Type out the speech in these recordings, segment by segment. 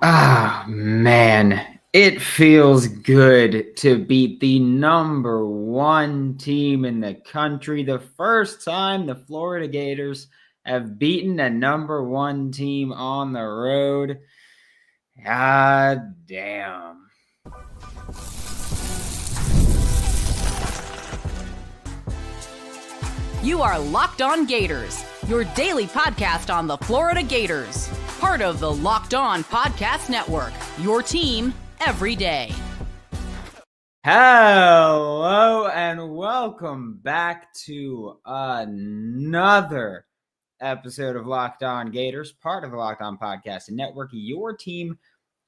Ah, man, it feels good to beat the number one team in the country. The first time the Florida Gators have beaten a number one team on the road. God damn. You are Locked On Gators, your daily podcast on the Florida Gators. Part of the Locked On Podcast Network, your team every day. Hello and welcome back to another episode of Locked On Gators, part of the Locked On Podcast Network, your team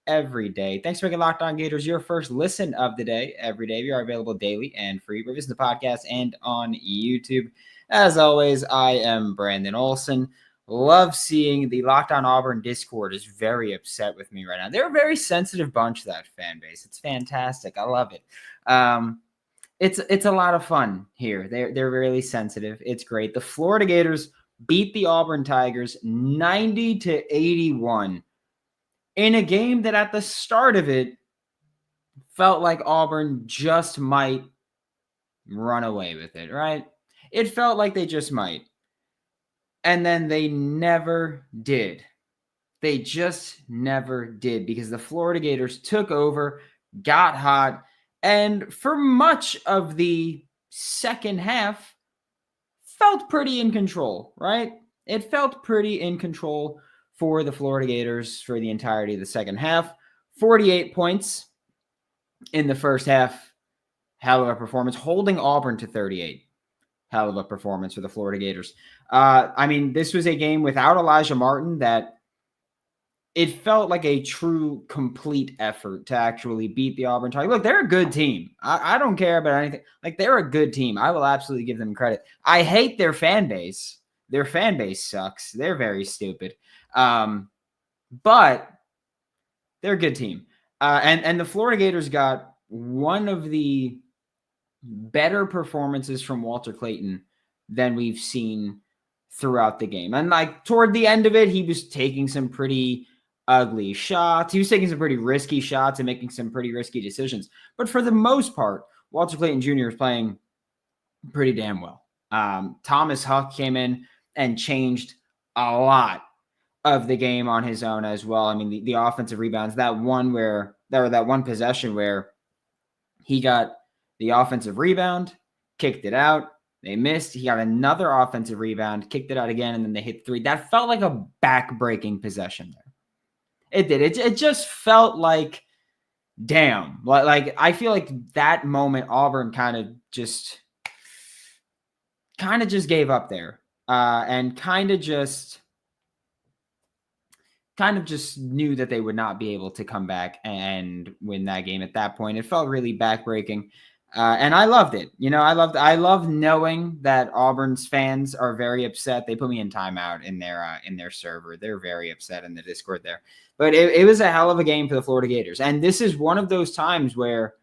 every day. Thanks for making Locked On Gators your first listen of the day every day. We are available daily and free. We're visiting the podcast and on YouTube. As always, I am Brandon Olsen. Love seeing the Locked On Auburn Discord is very upset with me right now. They're a very sensitive bunch, that fan base. It's fantastic. I love it. It's a lot of fun here. They're really sensitive. It's great. The Florida Gators beat the Auburn Tigers 90-81 in a game that at the start of it felt like Auburn just might run away with it, right? It felt like they just might. And then they never did. They just never did because the Florida Gators took over, got hot, and for much of the second half, felt pretty in control, right? It felt pretty in control for the Florida Gators for the entirety of the second half. 48 points in the first half. Hell of a performance. Holding Auburn to 38. Hell of a performance for the Florida Gators. This was a game without Elijah Martin that it felt like a true, complete effort to actually beat the Auburn Tigers. Look, they're a good team. I don't care about anything. Like, they're a good team. I will absolutely give them credit. I hate their fan base. Their fan base sucks. They're very stupid. But they're a good team. And the Florida Gators got one of the better performances from Walter Clayton than we've seen throughout the game. And like toward the end of it, he was taking some pretty ugly shots. He was taking some pretty risky shots and making some pretty risky decisions. But for the most part, Walter Clayton Jr. is playing pretty damn well. Thomas Haugh came in and changed a lot of the game on his own as well. I mean, the offensive rebounds, that one possession where he got the offensive rebound, kicked it out. They missed. He got another offensive rebound, kicked it out again, and then they hit three. That felt like a back-breaking possession there. It did. It just felt like, damn. Like I feel like that moment Auburn kind of just gave up there, and kind of just knew that they would not be able to come back and win that game at that point. It felt really back-breaking. And I loved it. You know, I love knowing that Auburn's fans are very upset. They put me in timeout in their server. They're very upset in the Discord there. But it was a hell of a game for the Florida Gators. And this is one of those times where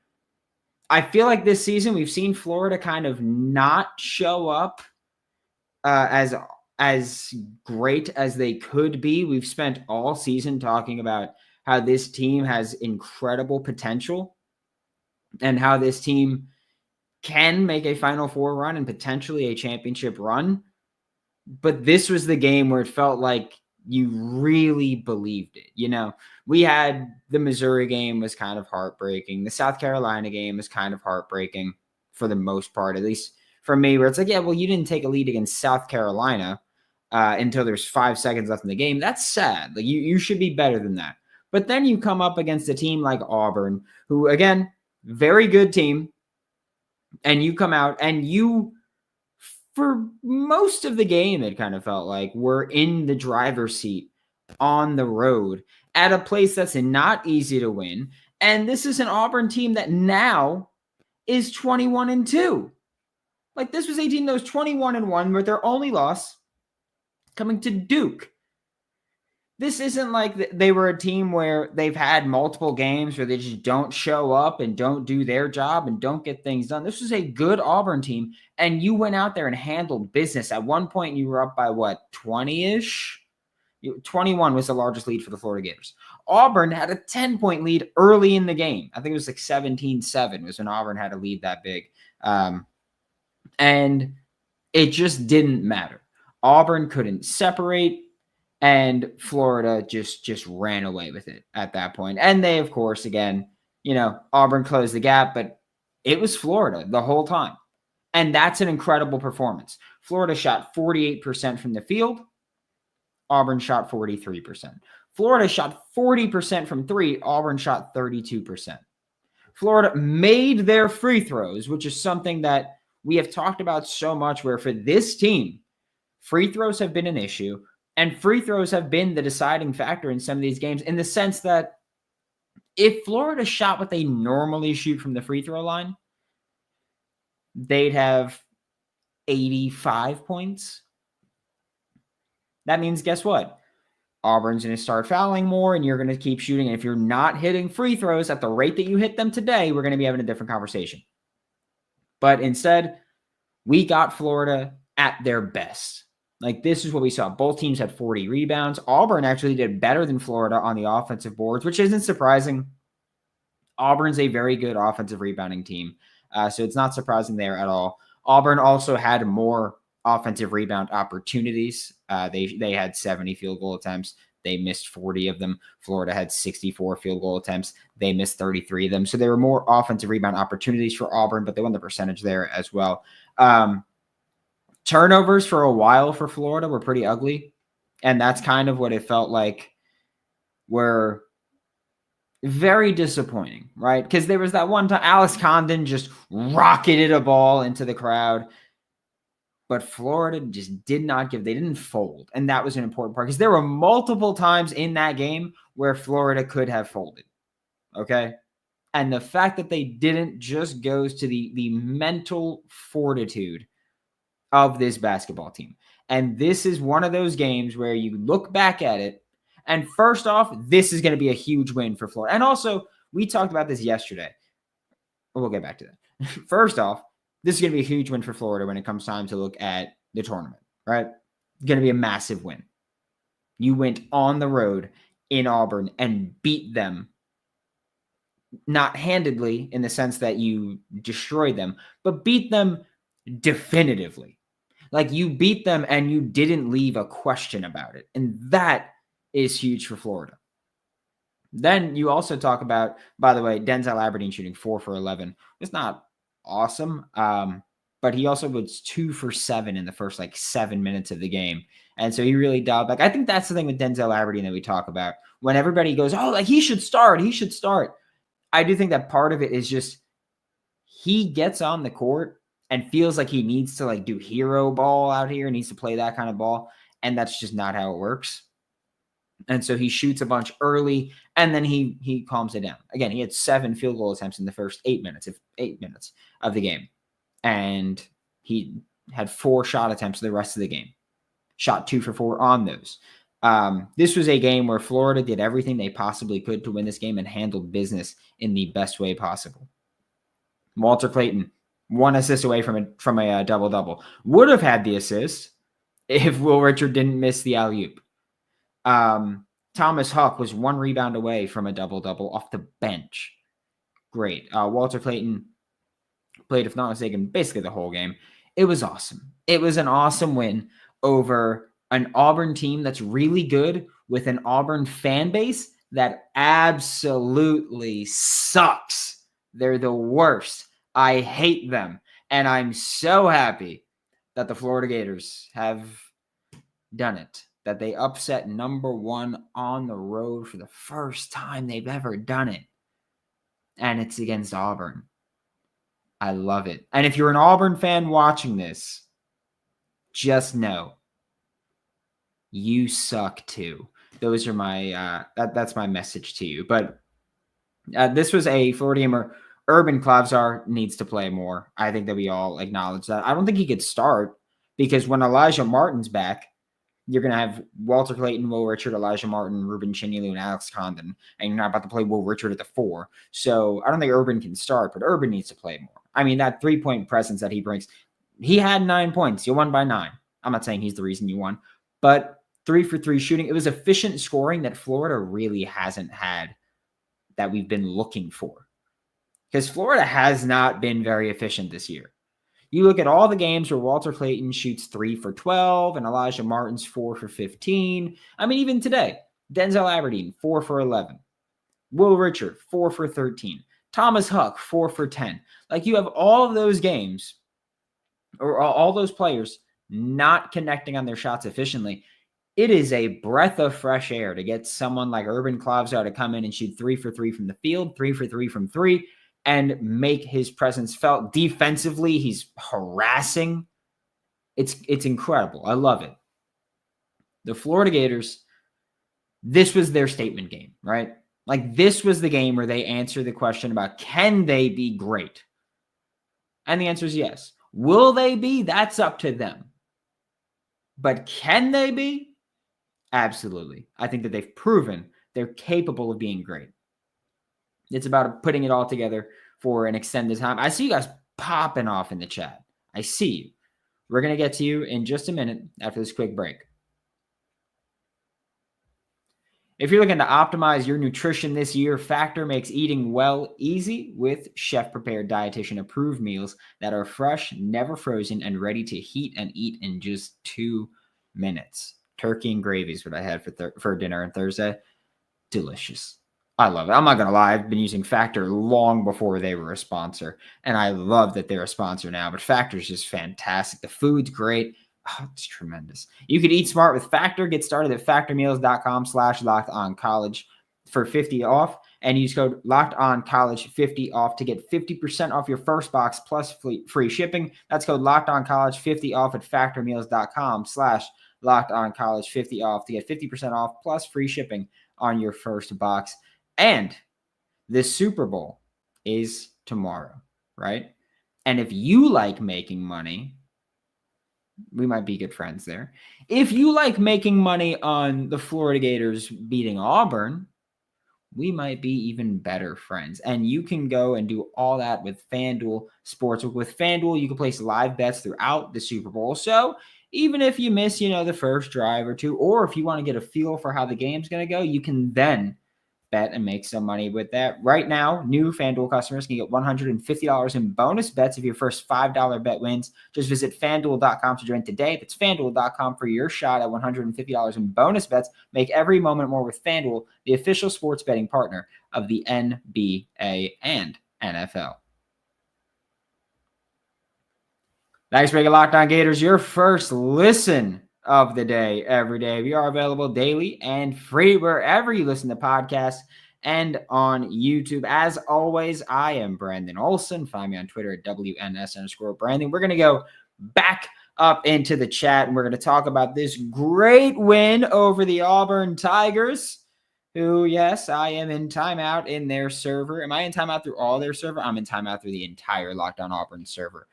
I feel like this season we've seen Florida kind of not show up as great as they could be. We've spent all season talking about how this team has incredible potential and how this team can make a Final Four run and potentially a championship run. But this was the game where it felt like you really believed it. You know, we had the Missouri game was kind of heartbreaking. The South Carolina game was kind of heartbreaking for the most part, at least for me, where it's like, yeah, well, you didn't take a lead against South Carolina until there's 5 seconds left in the game. That's sad. Like you should be better than that. But then you come up against a team like Auburn, who, again, very good team, and you come out and you, for most of the game, it kind of felt like we're in the driver's seat on the road at a place that's not easy to win. And this is an Auburn team that now is 21-2. Like, this was a team that was 21-1 with their only loss coming to Duke. This isn't like they were a team where they've had multiple games where they just don't show up and don't do their job and don't get things done. This was a good Auburn team, and you went out there and handled business. At one point, you were up by, 20-ish? 21 was the largest lead for the Florida Gators. Auburn had a 10-point lead early in the game. I think it was like 17-7 was when Auburn had a lead that big. And it just didn't matter. Auburn couldn't separate, and Florida just ran away with it at that point. And they, of course, again, Auburn closed the gap, but it was Florida the whole time. And that's an incredible performance. Florida shot 48% from the field. Auburn shot 43%. Florida shot 40% from three. Auburn shot 32%. Florida made their free throws, which is something that we have talked about so much, where for this team, free throws have been an issue, and free throws have been the deciding factor in some of these games, in the sense that if Florida shot what they normally shoot from the free throw line, they'd have 85 points. That means, guess what? Auburn's going to start fouling more, and you're going to keep shooting. And if you're not hitting free throws at the rate that you hit them today, we're going to be having a different conversation. But instead, we got Florida at their best. Like, this is what we saw. Both teams had 40 rebounds. Auburn actually did better than Florida on the offensive boards, which isn't surprising. Auburn's a very good offensive rebounding team, so it's not surprising there at all. Auburn also had more offensive rebound opportunities. They had 70 field goal attempts. They missed 40 of them. Florida had 64 field goal attempts. They missed 33 of them. So there were more offensive rebound opportunities for Auburn, but they won the percentage there as well. Turnovers for a while for Florida were pretty ugly. And that's kind of what it felt like were very disappointing, right? Because there was that one time Alex Condon just rocketed a ball into the crowd. But Florida just did not give. They didn't fold. And that was an important part, because there were multiple times in that game where Florida could have folded. Okay? And the fact that they didn't just goes to the mental fortitude of this basketball team. And this is one of those games where you look back at it, and first off, this is going to be a huge win for Florida. And also, we talked about this yesterday. We'll get back to that. First off, this is going to be a huge win for Florida when it comes time to look at the tournament, right? It's going to be a massive win. You went on the road in Auburn and beat them, not handedly in the sense that you destroyed them, but beat them definitively. Like, you beat them and you didn't leave a question about it. And that is huge for Florida. Then you also talk about, by the way, Denzel Aberdeen shooting 4 for 11. It's not awesome. But he also was 2 for 7 in the first 7 minutes of the game. And so he really dialed back. I think that's the thing with Denzel Aberdeen that we talk about. When everybody goes, he should start. I do think that part of it is just he gets on the court and feels like he needs to do hero ball out here, needs to play that kind of ball. And that's just not how it works. And so he shoots a bunch early, and then he calms it down. Again, he had 7 field goal attempts in the first 8 minutes of the game. And he had 4 shot attempts the rest of the game. Shot 2 for 4 on those. This was a game where Florida did everything they possibly could to win this game and handled business in the best way possible. Walter Clayton, 1 assist away from a double-double. Would have had the assist if Will Richard didn't miss the alley-oop. Thomas Haugh was 1 rebound away from a double-double off the bench. Great. Walter Clayton played, if not mistaken, basically the whole game. It was awesome. It was an awesome win over an Auburn team that's really good, with an Auburn fan base that absolutely sucks. They're the worst. I hate them. And I'm so happy that the Florida Gators have done it. That they upset number 1 on the road for the first time they've ever done it. And it's against Auburn. I love it. And if you're an Auburn fan watching this, just know you suck too. Those are my that's my message to you. But this was a Florida gamer. Urban Klavzar needs to play more. I think that we all acknowledge that. I don't think he could start, because when Elijah Martin's back, you're going to have Walter Clayton, Will Richard, Elijah Martin, Ruben Chinyelu, and Alex Condon, and you're not about to play Will Richard at the 4. So I don't think Urban can start, but Urban needs to play more. I mean, that 3-point presence that he brings, he had 9 points. You won by 9. I'm not saying he's the reason you won, but 3 for 3 shooting. It was efficient scoring that Florida really hasn't had, that we've been looking for. Because Florida has not been very efficient this year. You look at all the games where Walter Clayton shoots 3 for 12 and Elijah Martin's 4 for 15. I mean, even today, Denzel Aberdeen, 4 for 11. Will Richard, 4 for 13. Thomas Huck, 4 for 10. Like, you have all of those games, or all those players not connecting on their shots efficiently. It is a breath of fresh air to get someone like Urban Klavzar to come in and shoot 3 for 3 from the field, 3 for 3 from 3, and make his presence felt. Defensively, he's harassing. It's incredible. I love it. The Florida Gators, this was their statement game, right? Like, this was the game where they answered the question about, can they be great? And the answer is yes. Will they be? That's up to them. But can they be? Absolutely. I think that they've proven they're capable of being great. It's about putting it all together for an extended time. I see you guys popping off in the chat. I see you. We're going to get to you in just a minute after this quick break. If you're looking to optimize your nutrition this year, Factor makes eating well easy with chef-prepared, dietitian-approved meals that are fresh, never frozen, and ready to heat and eat in just 2 minutes. Turkey and gravy is what I had for dinner on Thursday. Delicious. I love it. I'm not going to lie. I've been using Factor long before they were a sponsor, and I love that they're a sponsor now, but Factor is just fantastic. The food's great. Oh, it's tremendous. You can eat smart with Factor. Get started at factormeals.com/lockedoncollege for 50 off, and use code LOCKEDONCOLLEGE50 off to get 50% off your first box plus free shipping. That's code LOCKEDONCOLLEGE50 off at factormeals.com/lockedoncollege50 off to get 50% off plus free shipping on your first box. And the Super Bowl is tomorrow, right? And if you like making money, we might be good friends there. If you like making money on the Florida Gators beating Auburn, we might be even better friends. And you can go and do all that with FanDuel Sportsbook. With FanDuel, you can place live bets throughout the Super Bowl. So even if you miss, the first drive or two, or if you want to get a feel for how the game's going to go, you can then bet and make some money with that. Right now, new FanDuel customers can get $150 in bonus bets if your first $5 bet wins. Just visit FanDuel.com to join today. That's FanDuel.com for your shot at $150 in bonus bets. Make every moment more with FanDuel, the official sports betting partner of the NBA and NFL. Thanks for making Locked On Gators your first listen of the day every day. We are available daily and free wherever you listen to podcasts and on YouTube. As always, I am Brandon Olsen. Find me on Twitter at WNS_Brandon. We're going to go back up into the chat, and we're going to talk about this great win over the Auburn Tigers, who, yes, I am in timeout in their server. Am I in timeout through all their server? I'm in timeout through the entire Locked On Auburn server.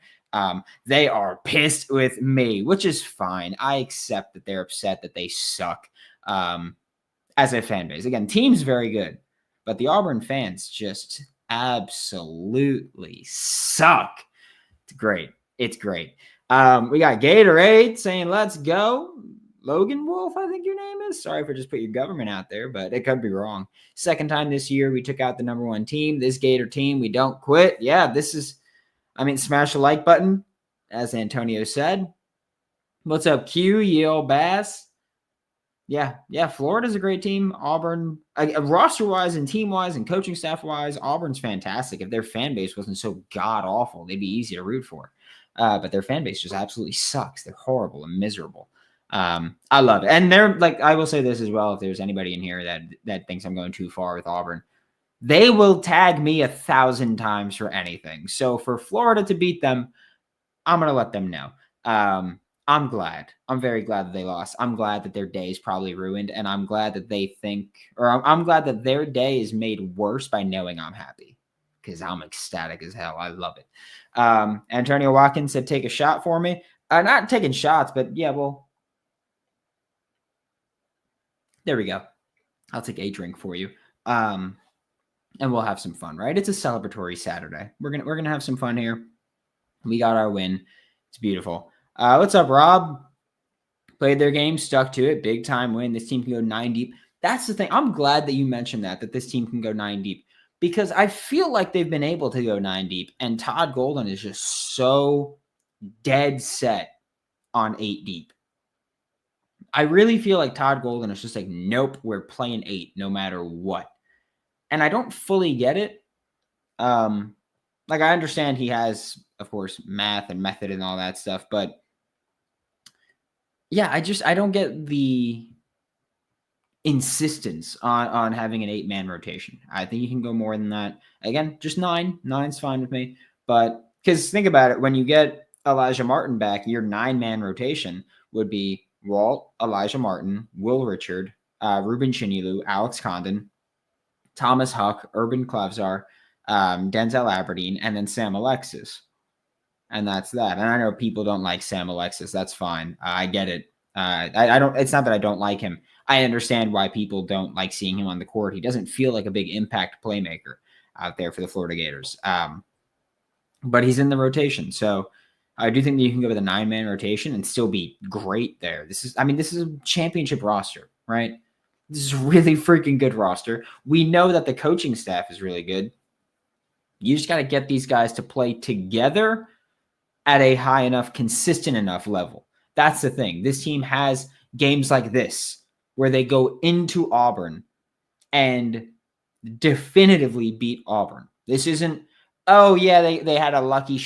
They are pissed with me, which is fine. I accept that they're upset that they suck as a fan base. Again, team's very good, but the Auburn fans just absolutely suck. It's great. It's great. We got Gatorade saying, let's go. Logan Wolf, I think your name is. Sorry for just put your government out there, but it could be wrong. Second time this year, we took out the number 1 team. This Gator team, we don't quit. Yeah, smash the like button, as Antonio said. What's up, Q, Yale Bass? Yeah, Florida's a great team. Auburn, roster-wise and team-wise and coaching staff-wise, Auburn's fantastic. If their fan base wasn't so god-awful, they'd be easy to root for. But their fan base just absolutely sucks. They're horrible and miserable. I love it. And they're, I will say this as well, if there's anybody in here that thinks I'm going too far with Auburn, they will tag me 1,000 times for anything. So for Florida to beat them, I'm going to let them know. I'm glad. I'm very glad that they lost. I'm glad that their day is probably ruined, and I'm glad that I'm glad that their day is made worse by knowing I'm happy, because I'm ecstatic as hell. I love it. Antonio Watkins said, take a shot for me. Not taking shots, but yeah, well, there we go. I'll take a drink for you. And we'll have some fun, right? It's a celebratory Saturday. We're gonna have some fun here. We got our win. It's beautiful. What's up, Rob? played their game, stuck to it, big time win. This team can go 9 deep. That's the thing. I'm glad that you mentioned that this team can go 9 deep, because I feel like they've been able to go 9 deep, and Todd Golden is just so dead set on 8 deep. I really feel like Todd Golden is just like, nope, we're playing 8 no matter what. And I don't fully get it. Like, I understand he has, of course, math and method and all that stuff, but yeah, I don't get the insistence on having an 8-man rotation. I think you can go more than that. Again, just 9. 9's fine with me. But because think about it, when you get Elijah Martin back, your 9-man rotation would be Walt, Elijah Martin, Will Richard, Ruben Chinilu, Alex Condon, Thomas Huck, Urban Klavzar, Denzel Aberdeen, and then Sam Alexis. And that's that. And I know people don't like Sam Alexis. That's fine. I get it. I don't. It's not that I don't like him. I understand why people don't like seeing him on the court. He doesn't feel like a big impact playmaker out there for the Florida Gators. But he's in the rotation. So I do think that you can go with a 9-man rotation and still be great there. This is a championship roster, right? This is a really freaking good roster. We know that the coaching staff is really good. You just got to get these guys to play together at a high enough, consistent enough level. That's the thing. This team has games like this where they go into Auburn and definitively beat Auburn. This isn't, oh yeah, they had a lucky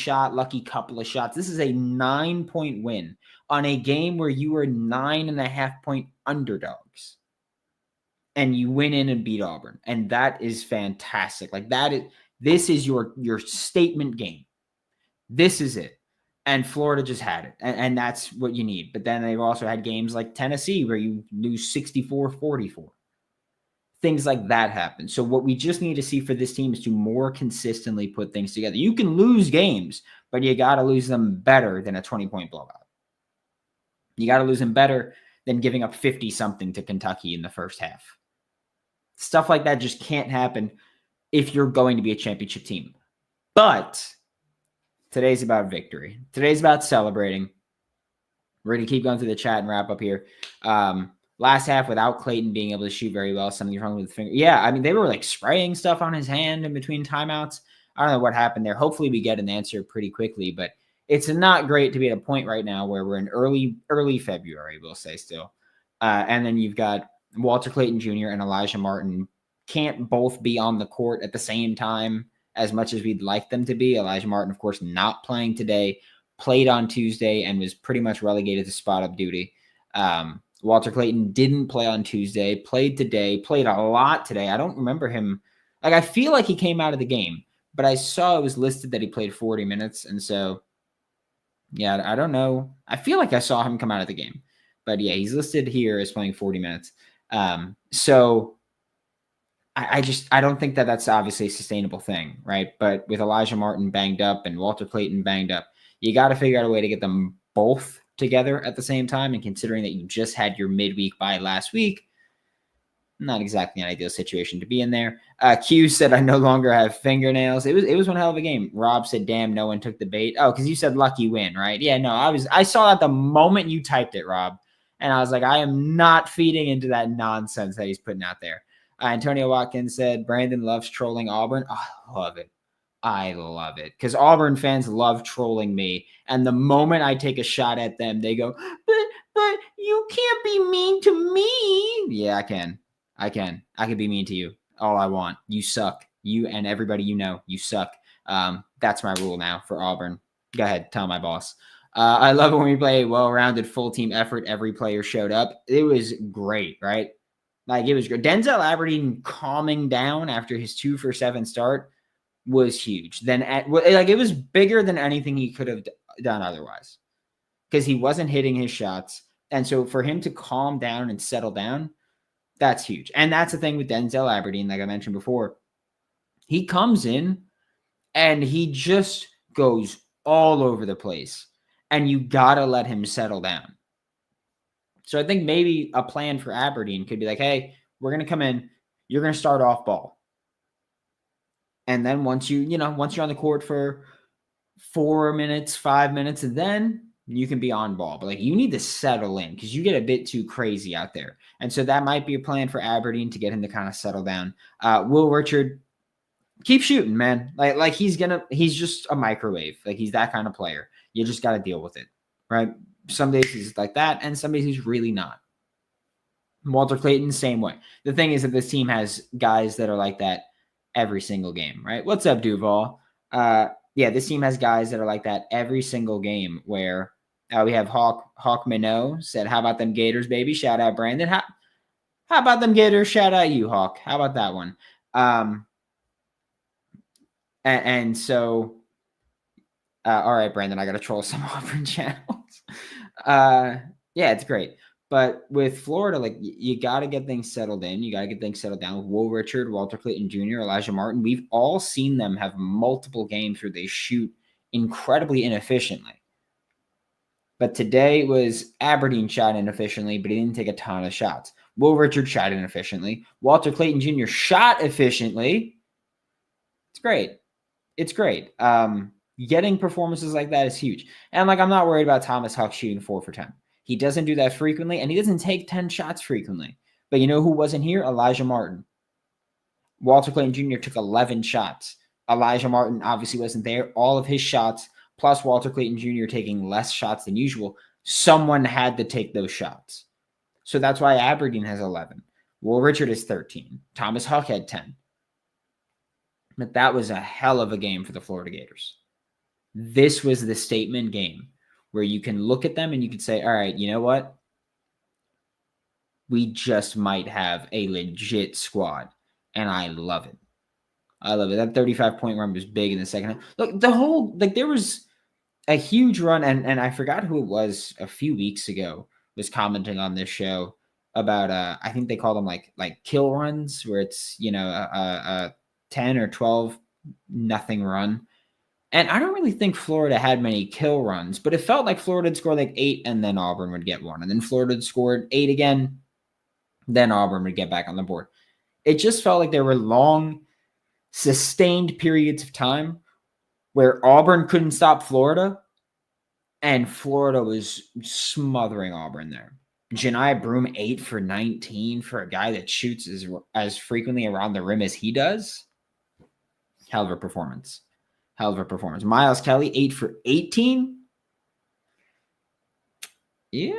couple of shots. This is a 9-point win on a game where you were 9.5-point underdogs. And you win in and beat Auburn. And that is fantastic. Like, this is your statement game. This is it. And Florida just had it. And that's what you need. But then they've also had games like Tennessee where you lose 64-44. Things like that happen. So what we just need to see for this team is to more consistently put things together. You can lose games, but you got to lose them better than a 20-point blowout. You got to lose them better than giving up 50-something to Kentucky in the first half. Stuff like that just can't happen if you're going to be a championship team. But today's about victory. Today's about celebrating. We're going to keep going through the chat and wrap up here. Last half, without Clayton being able to shoot very well, something wrong with the finger. Yeah, I mean, they were like spraying stuff on his hand in between timeouts. I don't know what happened there. Hopefully we get an answer pretty quickly, but it's not great to be at a point right now where we're in early February, we'll say still. And then you've got Walter Clayton Jr. and Elijah Martin can't both be on the court at the same time as much as we'd like them to be. Elijah Martin, of course, not playing today, played on Tuesday and was pretty much relegated to spot-up duty. Walter Clayton didn't play on Tuesday, played today, played a lot today. I don't remember him. Like, I feel like he came out of the game, but I saw it was listed that he played 40 minutes. And so, yeah, I don't know. I feel like I saw him come out of the game. But, yeah, he's listed here as playing 40 minutes. So I don't think that that's obviously a sustainable thing, right? But with Elijah Martin banged up and Walter Clayton banged up, you got to figure out a way to get them both together at the same time. And considering that you just had your midweek bye last week, not exactly an ideal situation to be in there. Q said, I no longer have fingernails. It was one hell of a game. Rob said, damn, no one took the bait. Oh, because you said lucky win, right? Yeah, no, I saw that the moment you typed it, Rob. And I was like, I am not feeding into that nonsense that he's putting out there. Antonio Watkins said, Brandon loves trolling Auburn. Oh, I love it. I love it. Because Auburn fans love trolling me. And the moment I take a shot at them, they go, but you can't be mean to me. Yeah, I can. I can be mean to you all I want. You suck. You and everybody you know, you suck. That's my rule now for Auburn. Go ahead. Tell my boss. I love it when we play a well-rounded full team effort. Every player showed up. It was great, right? Like, it was great. Denzel Aberdeen calming down after his 2-for-7 start was huge. It was bigger than anything he could have done otherwise because he wasn't hitting his shots. And so for him to calm down and settle down, that's huge. And that's the thing with Denzel Aberdeen, like I mentioned before. He comes in and he just goes all over the place. And you got to let him settle down. So I think maybe a plan for Aberdeen could be like, hey, we're going to come in. You're going to start off ball. And then once you're on the court for 4 minutes, 5 minutes, and then You can be on ball, but like you need to settle in because you get a bit too crazy out there. And so that might be a plan for Aberdeen to get him to kind of settle down. Will Richard, keep shooting, man. Like he's just a microwave. Like he's that kind of player. You just got to deal with it, right? Some days he's like that, and some days he's really not. Walter Clayton, same way. The thing is that this team has guys that are like that every single game, right? What's up, Duval? Yeah, this team has guys that are like that every single game where we have Haugh Minot said, how about them Gators, baby? Shout out, Brandon. How about them Gators? Shout out you, Haugh. How about that one? And so, all right, Brandon, I got to troll some Auburn channels. Yeah, it's great. But with Florida, like you got to get things settled in. You got to get things settled down with Will Richard, Walter Clayton Jr., Elijah Martin. We've all seen them have multiple games where they shoot incredibly inefficiently. But today was Aberdeen shot inefficiently, but he didn't take a ton of shots. Will Richard shot inefficiently. Walter Clayton Jr. shot efficiently. It's great. It's great. Getting performances like that is huge. And like I'm not worried about Thomas Haugh shooting 4 for 10. He doesn't do that frequently, and he doesn't take 10 shots frequently. But you know who wasn't here? Elijah Martin. Walter Clayton Jr. took 11 shots. Elijah Martin obviously wasn't there. All of his shots, plus Walter Clayton Jr. taking less shots than usual, someone had to take those shots. So that's why Aberdeen has 11. Will Richard is 13. Thomas Haugh had 10. But that was a hell of a game for the Florida Gators. This was the statement game where you can look at them and you can say, all right, you know what? We just might have a legit squad. And I love it. I love it. That 35-point run was big in the second half. Look, there was a huge run, and I forgot who it was a few weeks ago was commenting on this show about, I think they call them like kill runs, where it's, a 10 or 12 nothing run. And I don't really think Florida had many kill runs, but it felt like Florida had scored like 8 and then Auburn would get 1. And then Florida had scored 8 again, then Auburn would get back on the board. It just felt like there were long, sustained periods of time where Auburn couldn't stop Florida and Florida was smothering Auburn there. Jani Broome 8 for 19 for a guy that shoots as frequently around the rim as he does. Hell of a performance. Miles Kelly, 8 for 18. Yeah.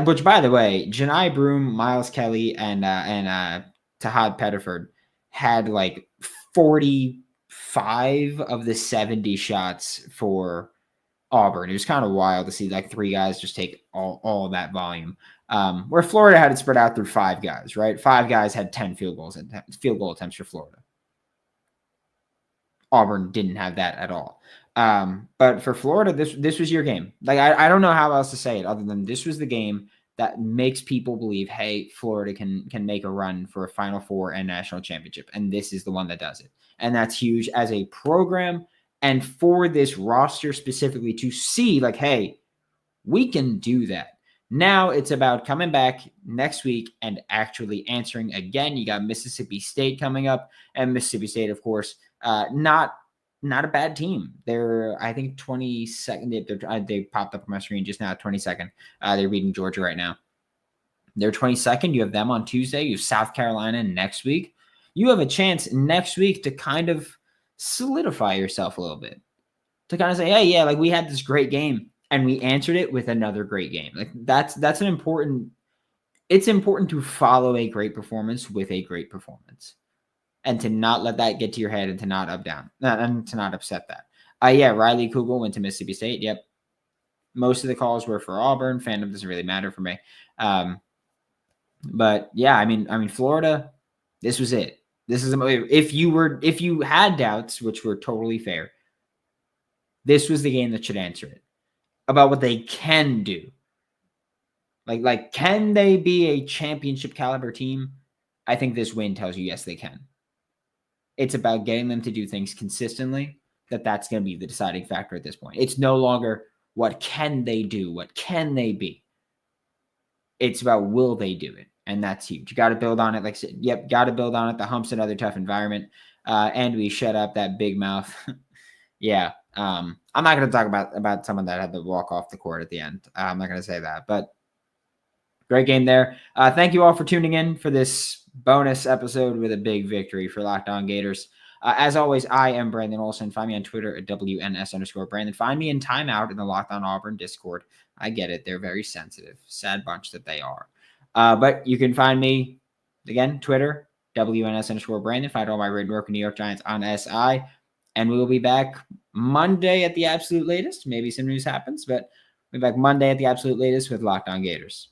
Which, by the way, Jani Broome, Miles Kelly, and Tahad Pettiford had like 45 of the 70 shots for Auburn. It was kind of wild to see like 3 guys just take all that volume. Where Florida had it spread out through 5 guys, right? 5 guys had 10 field goal attempts for Florida. Auburn didn't have that at all. But for Florida, this was your game. Like I don't know how else to say it other than this was the game that makes people believe, hey, Florida can make a run for a Final Four and national championship. And this is the one that does it. And that's huge as a program and for this roster specifically to see like, hey, we can do that. Now it's about coming back next week and actually answering again. You got Mississippi State coming up, and Mississippi State, of course, not a bad team. They're, I think, 22nd. They popped up on my screen just now, 22nd. They're beating Georgia right now. They're 22nd. You have them on Tuesday. You have South Carolina next week. You have a chance next week to kind of solidify yourself a little bit. To kind of say, hey, yeah, like we had this great game and we answered it with another great game. Like that's an important, it's important to follow a great performance with a great performance. And to not let that get to your head and to not and to not upset that. Yeah, Riley Kugel went to Mississippi State. Yep. Most of the calls were for Auburn. Fandom doesn't really matter for me. But yeah, I mean, Florida, this was it. This is if you had doubts, which were totally fair, this was the game that should answer it about what they can do. Like, can they be a championship caliber team? I think this win tells you yes, they can. It's about getting them to do things consistently. That's going to be the deciding factor at this point. It's no longer what can they do, what can they be. It's about will they do it, and that's huge. You got to build on it. Like I said, yep, got to build on it. The hump's another tough environment, and we shut up that big mouth. Yeah, I'm not going to talk about someone that had to walk off the court at the end. I'm not going to say that, but great game there. Thank you all for tuning in for this bonus episode with a big victory for Locked On Gators. As always, I am Brandon Olsen. Find me on Twitter at WNS_Brandon. Find me in Timeout in the Locked On Auburn Discord. I get it. They're very sensitive. Sad bunch that they are. But you can find me, again, Twitter, WNS_Brandon. Find all my Red York New York Giants on SI. And we will be back Monday at the absolute latest. Maybe some news happens, but we'll be back Monday at the absolute latest with Locked On Gators.